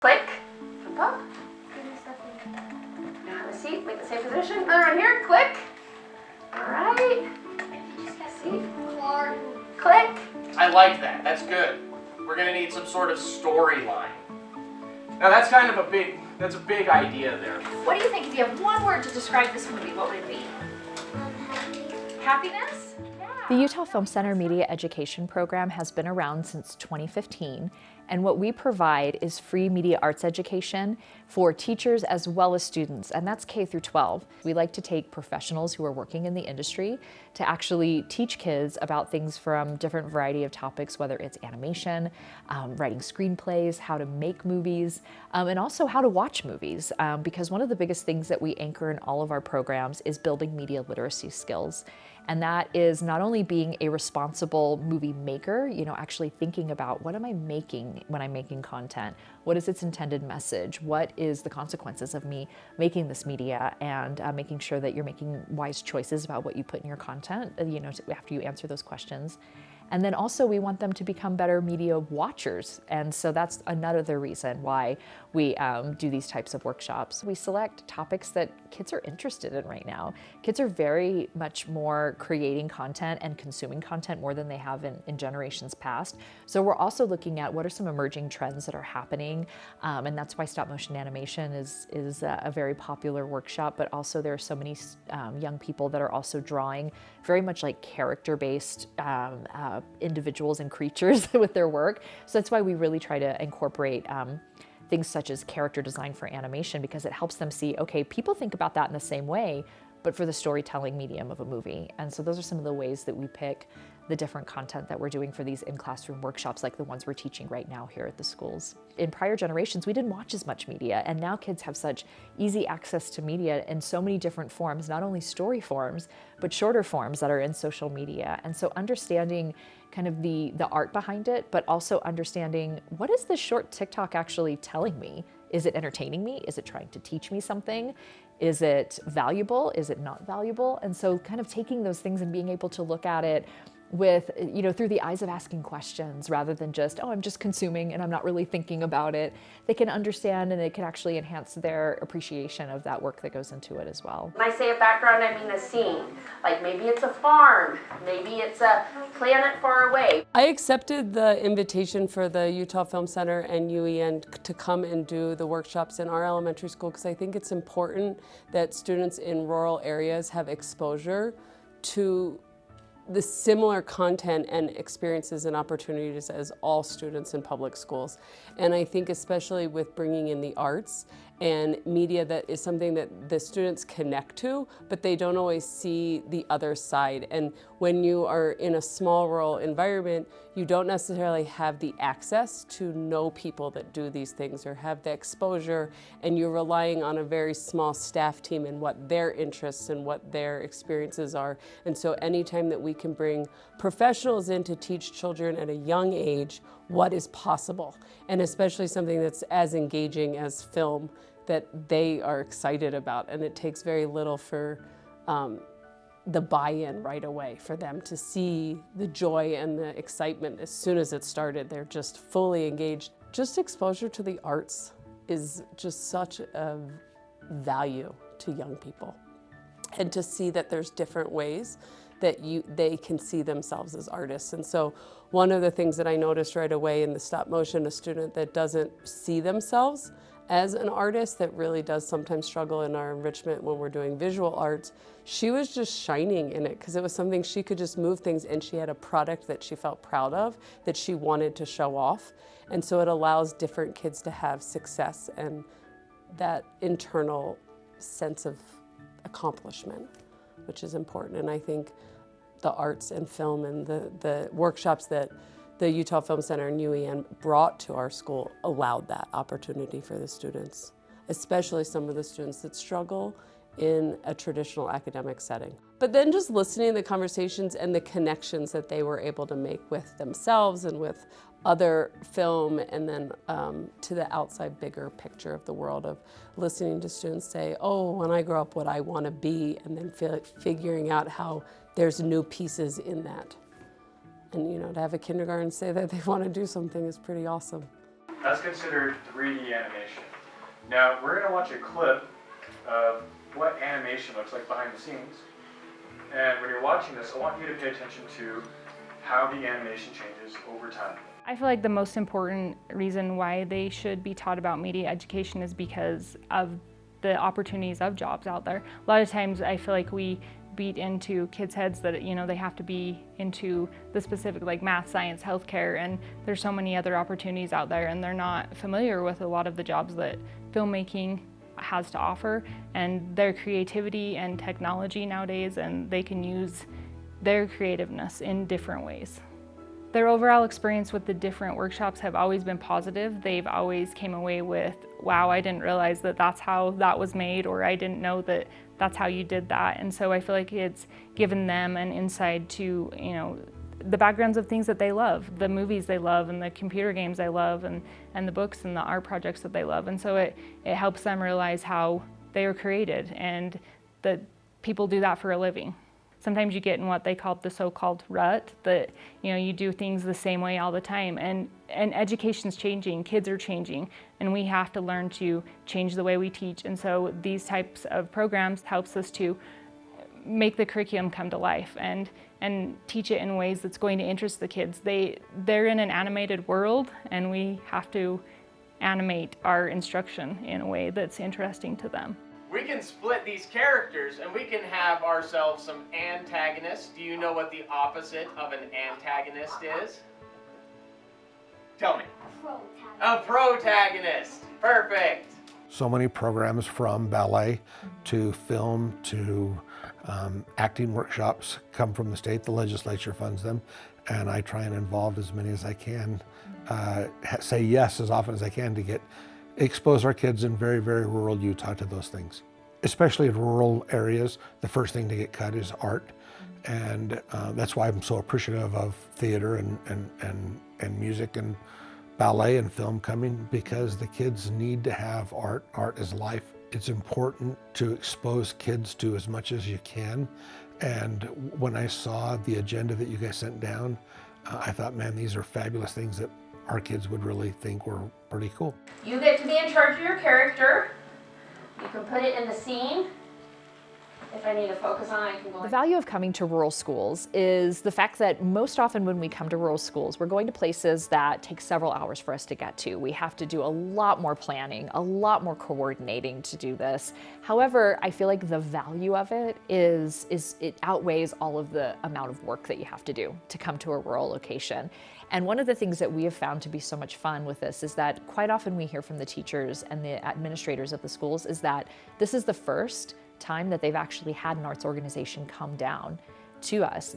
Click, jump up. Now have a seat, make the same position. Another one here, click. All right. Seat. Click. I like that, that's good. We're gonna need some sort of storyline. Now that's kind of a big idea there. What do you think if you have one word to describe this movie, what would it be? Happiness? The Utah Film Center Media Education Program has been around since 2015, and what we provide is free media arts education for teachers as well as students, and that's K through 12. We like to take professionals who are working in the industry to actually teach kids about things from different variety of topics, whether it's animation, writing screenplays, how to make movies, and also how to watch movies, because one of the biggest things that we anchor in all of our programs is building media literacy skills. And that is not only being a responsible movie maker, actually thinking about what am I making when I'm making content? What is its intended message? What is the consequences of me making this media, and making sure that you're making wise choices about what you put in your content, after you answer those questions. And then also we want them to become better media watchers. And so that's another reason why we do these types of workshops. We select topics that kids are interested in right now. Kids are very much more creating content and consuming content more than they have in generations past. So we're also looking at what are some emerging trends that are happening. And that's why stop motion animation is a very popular workshop, but also there are so many young people that are also drawing very much like character-based individuals and creatures with their work. So that's why we really try to incorporate things such as character design for animation, because it helps them see, okay, people think about that in the same way, but for the storytelling medium of a movie. And so those are some of the ways that we pick the different content that we're doing for these in-classroom workshops, like the ones we're teaching right now here at the schools. In prior generations, we didn't watch as much media, and now kids have such easy access to media in so many different forms, not only story forms, but shorter forms that are in social media. And so understanding kind of the art behind it, but also understanding, what is this short TikTok actually telling me? Is it entertaining me? Is it trying to teach me something? Is it valuable? Is it not valuable? And so kind of taking those things and being able to look at it with, through the eyes of asking questions, rather than just, oh, I'm just consuming and I'm not really thinking about it. They can understand, and it can actually enhance their appreciation of that work that goes into it as well. When I say a background, I mean a scene. Like maybe it's a farm, maybe it's a planet far away. I accepted the invitation for the Utah Film Center and UEN to come and do the workshops in our elementary school, because I think it's important that students in rural areas have exposure to the similar content and experiences and opportunities as all students in public schools. And I think especially with bringing in the arts and media, that is something that the students connect to, but they don't always see the other side. And when you are in a small rural environment, you don't necessarily have the access to know people that do these things or have the exposure, and you're relying on a very small staff team and what their interests and what their experiences are. And so anytime that we can bring professionals in to teach children at a young age what is possible, and especially something that's as engaging as film, that they are excited about, and it takes very little for the buy-in right away for them to see the joy and the excitement as soon as it started. They're just fully engaged. Just exposure to the arts is just such a value to young people, and to see that there's different ways that they can see themselves as artists. And so one of the things that I noticed right away in the stop motion, a student that doesn't see themselves as an artist, that really does sometimes struggle in our enrichment when we're doing visual arts, she was just shining in it, because it was something she could just move things, and she had a product that she felt proud of, that she wanted to show off. And so it allows different kids to have success and that internal sense of accomplishment, which is important. And I think the arts and film and the workshops that the Utah Film Center and UEN brought to our school allowed that opportunity for the students, especially some of the students that struggle in a traditional academic setting. But then just listening to the conversations and the connections that they were able to make with themselves and with other film, and then to the outside bigger picture of the world, of listening to students say, oh, when I grow up, what I want to be, and then figuring out how there's new pieces in that. And to have a kindergarten say that they want to do something is pretty awesome. That's considered 3D animation. Now, we're going to watch a clip of what animation looks like behind the scenes. And when you're watching this, I want you to pay attention to how the animation changes over time. I feel like the most important reason why they should be taught about media education is because of the opportunities of jobs out there. A lot of times I feel like we beat into kids' heads that, you know, they have to be into the specific like math, science, healthcare, and there's so many other opportunities out there, and they're not familiar with a lot of the jobs that filmmaking has to offer and their creativity and technology nowadays, and they can use their creativeness in different ways. Their overall experience with the different workshops have always been positive. They've always came away with, wow, I didn't realize that that's how that was made, or I didn't know that that's how you did that. And so I feel like it's given them an insight to, you know, the backgrounds of things that they love, the movies they love and the computer games they love and the books and the art projects that they love. And so it helps them realize how they are created and that people do that for a living. Sometimes you get in what they call the so-called rut, that, you know, you do things the same way all the time, and education's changing, kids are changing, and we have to learn to change the way we teach. And so these types of programs helps us to make the curriculum come to life and teach it in ways that's going to interest the kids. They're in an animated world, and we have to animate our instruction in a way that's interesting to them. We can split these characters and we can have ourselves some antagonists. Do you know what the opposite of an antagonist is? Tell me. A protagonist. Perfect. So many programs, from ballet to film to acting workshops, come from the state. The legislature funds them, and I try and involve as many as I can, say yes as often as I can to expose our kids in very, very rural Utah to those things. Especially in rural areas, the first thing to get cut is art. And that's why I'm so appreciative of theater and music and ballet and film coming, because the kids need to have art. Art is life. It's important to expose kids to as much as you can. And when I saw the agenda that you guys sent down, I thought, man, these are fabulous things that our kids would really think were pretty cool. You get to be in charge of your character. You can put it in the scene. If I need to focus on it, I can go. The value of coming to rural schools is the fact that most often when we come to rural schools, we're going to places that take several hours for us to get to. We have to do a lot more planning, a lot more coordinating to do this. However, I feel like the value of it is it outweighs all of the amount of work that you have to do to come to a rural location. And one of the things that we have found to be so much fun with this is that quite often we hear from the teachers and the administrators of the schools is that this is the first time that they've actually had an arts organization come down to us.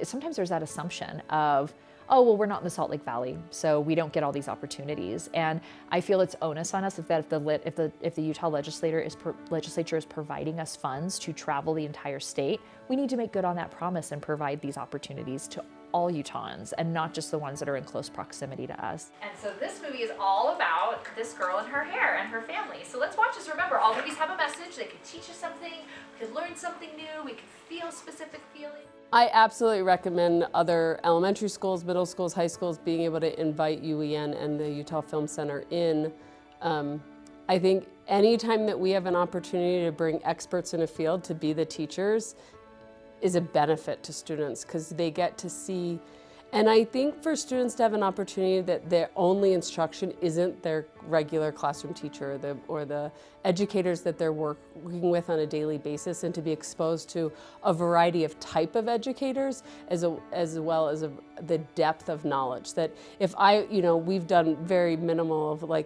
Sometimes there's that assumption of, oh, well, we're not in the Salt Lake Valley, so we don't get all these opportunities. And I feel it's onus on us if the Utah legislature is providing us funds to travel the entire state, we need to make good on that promise and provide these opportunities to all Utahns and not just the ones that are in close proximity to us. And so this movie is all about this girl and her hair and her family. So let's watch this. Remember, all movies have a message. They could teach us something, we could learn something new, we could feel specific feelings. I absolutely recommend other elementary schools, middle schools, high schools being able to invite UEN and the Utah Film Center in. I think anytime that we have an opportunity to bring experts in a field to be the teachers is a benefit to students, because they get to see. And I think for students to have an opportunity that their only instruction isn't their regular classroom teacher or the educators that they're working with on a daily basis, and to be exposed to a variety of type of educators as well as the depth of knowledge. That if we've done very minimal of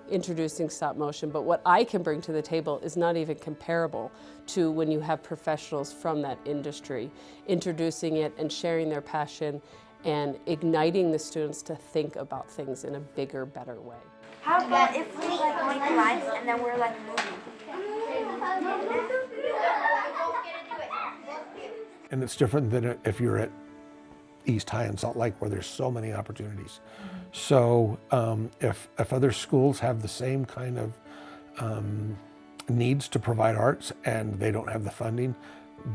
introducing stop motion, but what I can bring to the table is not even comparable to when you have professionals from that industry introducing it and sharing their passion and igniting the students to think about things in a bigger, better way. How about if we make lines and then we're moving? And it's different than if you're at East High in Salt Lake, where there's so many opportunities. So if other schools have the same kind of needs to provide arts and they don't have the funding,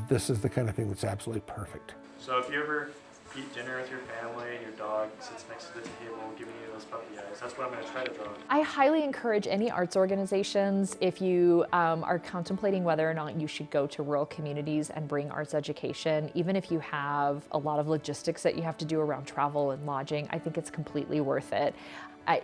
this is the kind of thing that's absolutely perfect. So if you ever eat dinner with your family and your dog sits next to the table giving you those puppy eyes. That's what I'm going to try to draw. I highly encourage any arts organizations, if you are contemplating whether or not you should go to rural communities and bring arts education, even if you have a lot of logistics that you have to do around travel and lodging, I think it's completely worth it.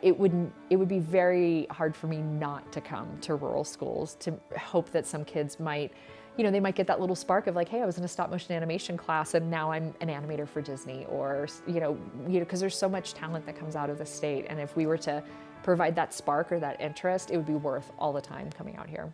It would be very hard for me not to come to rural schools, to hope that some kids might, they might get that little spark of like, hey, I was in a stop motion animation class and now I'm an animator for Disney, or, because there's so much talent that comes out of the state. And if we were to provide that spark or that interest, it would be worth all the time coming out here.